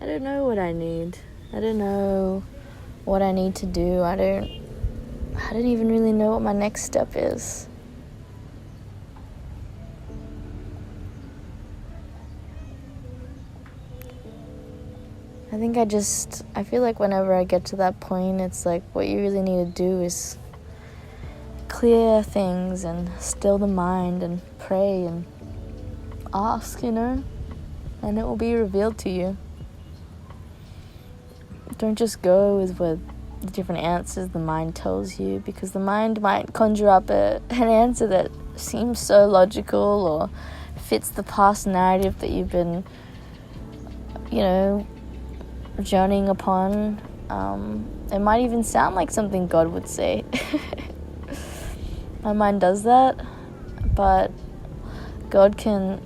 I don't know what I need. I don't know what I need to do. I don't even really know what my next step is. I feel like whenever I get to that point, it's like what you really need to do is clear things and still the mind and pray and ask, and it will be revealed to you. Don't just go with what the different answers the mind tells you, because the mind might conjure up an answer that seems so logical or fits the past narrative that you've been, journeying upon. It might even sound like something God would say. My mind does that, but God can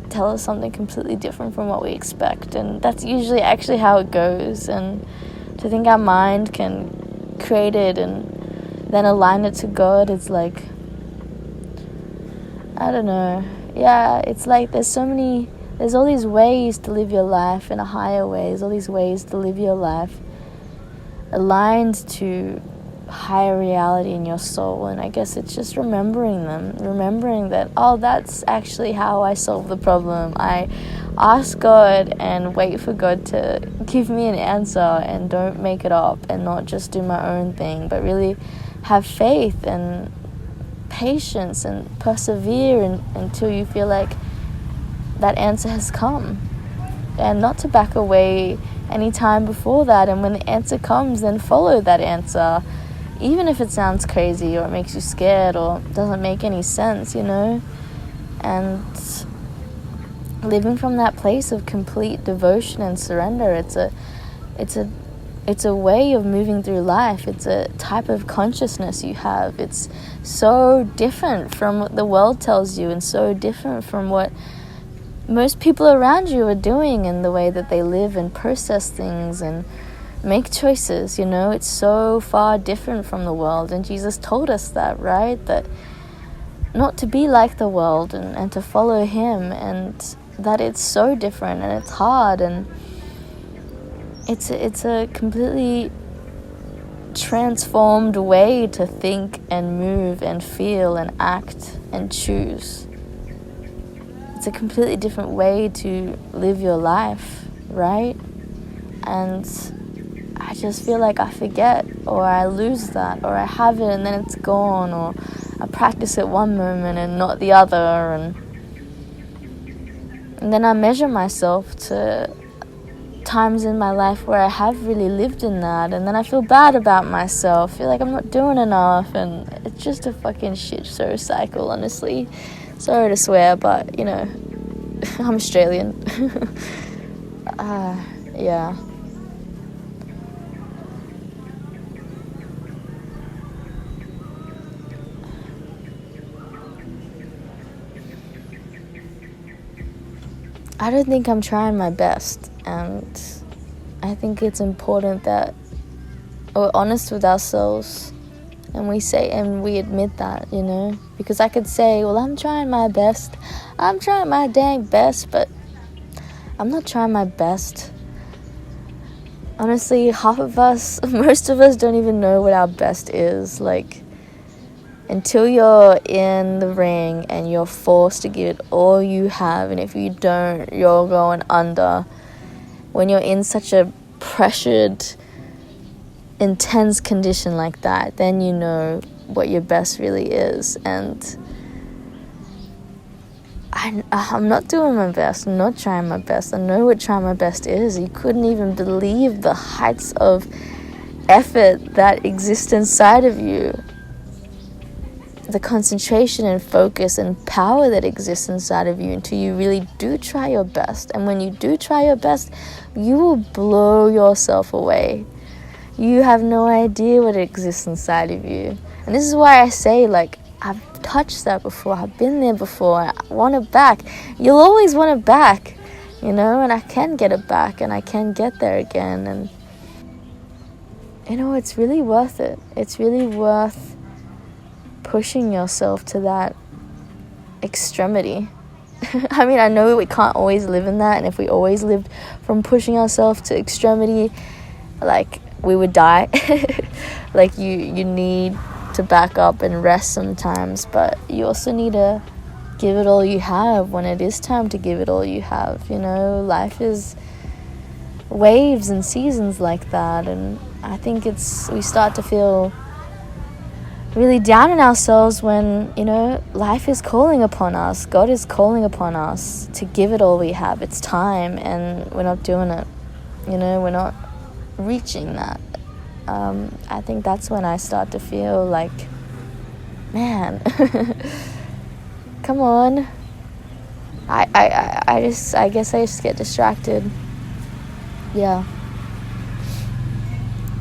tell us something completely different from what we expect, and that's usually actually how it goes. And to think our mind can create it and then align it to God, it's like, I don't know. Yeah, it's like there's all these ways to live your life in a higher way. There's all these ways to live your life aligned to higher reality in your soul. And I guess it's just remembering that, that's actually how I solve the problem. I ask God and wait for God to give me an answer, and don't make it up and not just do my own thing, but really have faith and patience and persevere until you feel like that answer has come, and not to back away any time before that. And when the answer comes, then follow that answer, even if it sounds crazy or it makes you scared or doesn't make any sense, and living from that place of complete devotion and surrender. It's a way of moving through life. It's a type of consciousness you have. It's so different from what the world tells you, and so different from what most people around you are doing, and the way that they live and process things and make choices. It's so far different from the world. And Jesus told us that, right? That not to be like the world and to follow him, and that it's so different and it's hard, and it's a completely transformed way to think and move and feel and act and choose. It's a completely different way to live your life, right? And I just feel like I forget, or I lose that, or I have it and then it's gone, or I practice it one moment and not the other, and then I measure myself to times in my life where I have really lived in that, and then I feel bad about myself, feel like I'm not doing enough, and it's just a fucking shit show cycle, honestly. Sorry to swear, but I'm Australian. Yeah. I don't think I'm trying my best, and I think it's important that we're honest with ourselves, and we admit that, because I could say, well, I'm trying my best, I'm trying my dang best, but I'm not trying my best. Honestly, most of us don't even know what our best is. Like, until you're in the ring and you're forced to give it all you have, and if you don't, you're going under. When you're in such a pressured, intense condition like that, then you know what your best really is. And I'm not doing my best. I'm not trying my best. I know what trying my best is. You couldn't even believe the heights of effort that exist inside of you. The concentration and focus and power that exists inside of you until you really do try your best. And when you do try your best, you will blow yourself away. You have no idea what exists inside of you. And this is why I say, like, I've touched that before. I've been there before. I want it back. You'll always want it back, and I can get it back, and I can get there again. And, it's really worth it. It's really worth pushing yourself to that extremity. I mean, I know we can't always live in that, and if we always lived from pushing ourselves to extremity, like, we would die. Like, you need to back up and rest sometimes, but you also need to give it all you have when it is time to give it all you have. You know, life is waves and seasons like that, and I think we start to feel really down on ourselves when, you know, life is calling upon us, God is calling upon us to give it all we have. It's time, and we're not doing it. You know, we're not reaching that. I think that's when I start to feel like, man, come on. I guess I just get distracted. Yeah.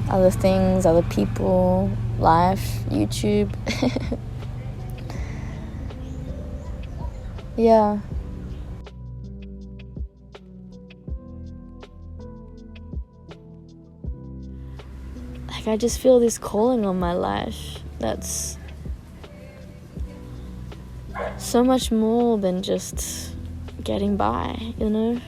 Other things, other people, life, YouTube. Yeah. Like, I just feel this calling on my life that's so much more than just getting by, you know?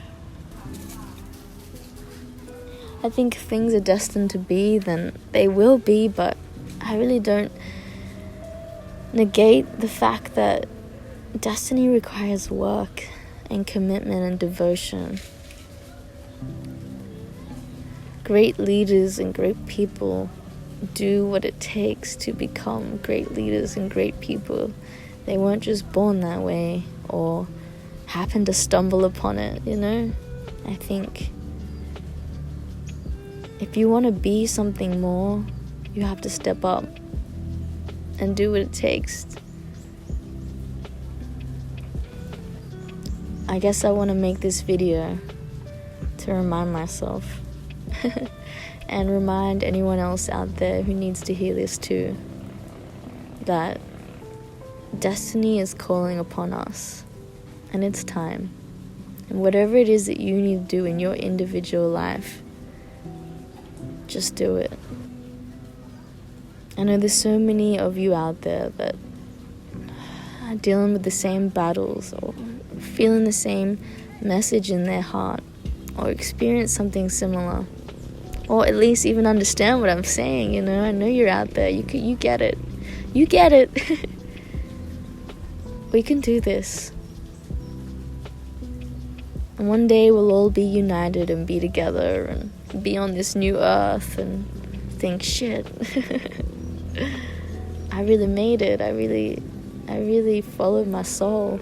I think things are destined to be, then they will be, but I really don't negate the fact that destiny requires work and commitment and devotion. Great leaders and great people do what it takes to become great leaders and great people. They weren't just born that way or happen to stumble upon it, you know? I think if you want to be something more, you have to step up and do what it takes. I guess I want to make this video to remind myself and remind anyone else out there who needs to hear this too, that destiny is calling upon us, and it's time. And whatever it is that you need to do in your individual life, just do it. I know there's so many of you out there that are dealing with the same battles or feeling the same message in their heart or experience something similar, or at least even understand what I'm saying, you know? I know you're out there. You get it. You get it. We can do this. And one day we'll all be united and be together and be on this new earth and think, shit, I really made it. I really followed my soul.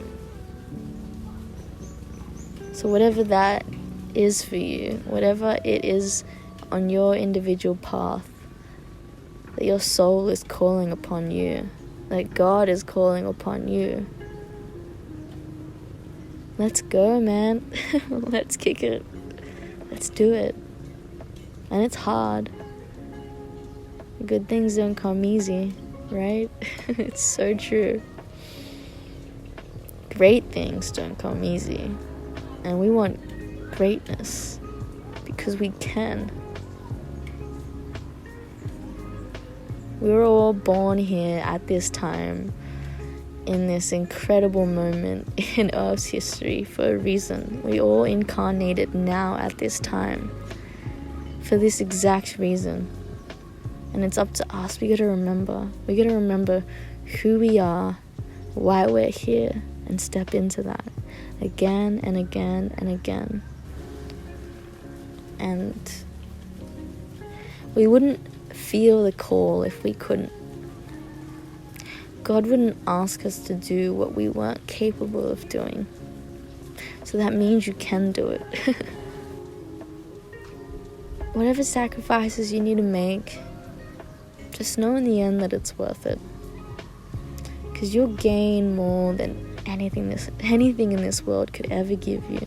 So whatever that is for you, whatever it is on your individual path that your soul is calling upon you, that God is calling upon you, let's go, man. Let's kick it. Let's do it. And it's hard. Good things don't come easy, right? It's so true. Great things don't come easy. And we want greatness because we can. We were all born here at this time, in this incredible moment in Earth's history for a reason. We all incarnated now at this time for this exact reason. And it's up to us. We gotta remember who we are, why we're here, and step into that again and again and again. And we wouldn't feel the call if we couldn't. God wouldn't ask us to do what we weren't capable of doing. So that means you can do it. Whatever sacrifices you need to make, just know in the end that it's worth it. Because you'll gain more than anything in this world could ever give you.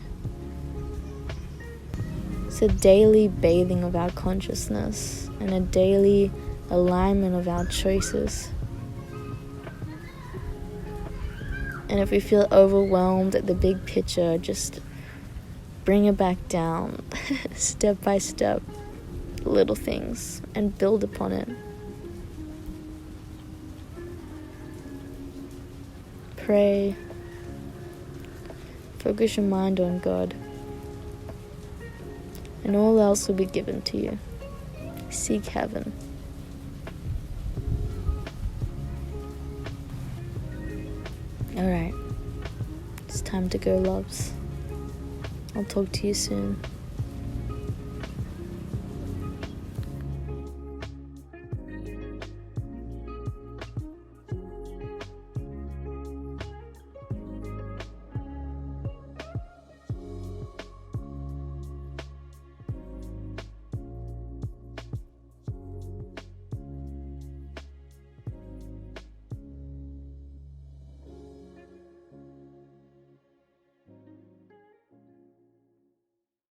It's a daily bathing of our consciousness and a daily alignment of our choices. And if we feel overwhelmed at the big picture, just bring it back down, step by step, little things, and build upon it. Pray, Focus your mind on God, and all else will be given to you. Seek heaven. Alright, it's time to go, loves. I'll talk to you soon.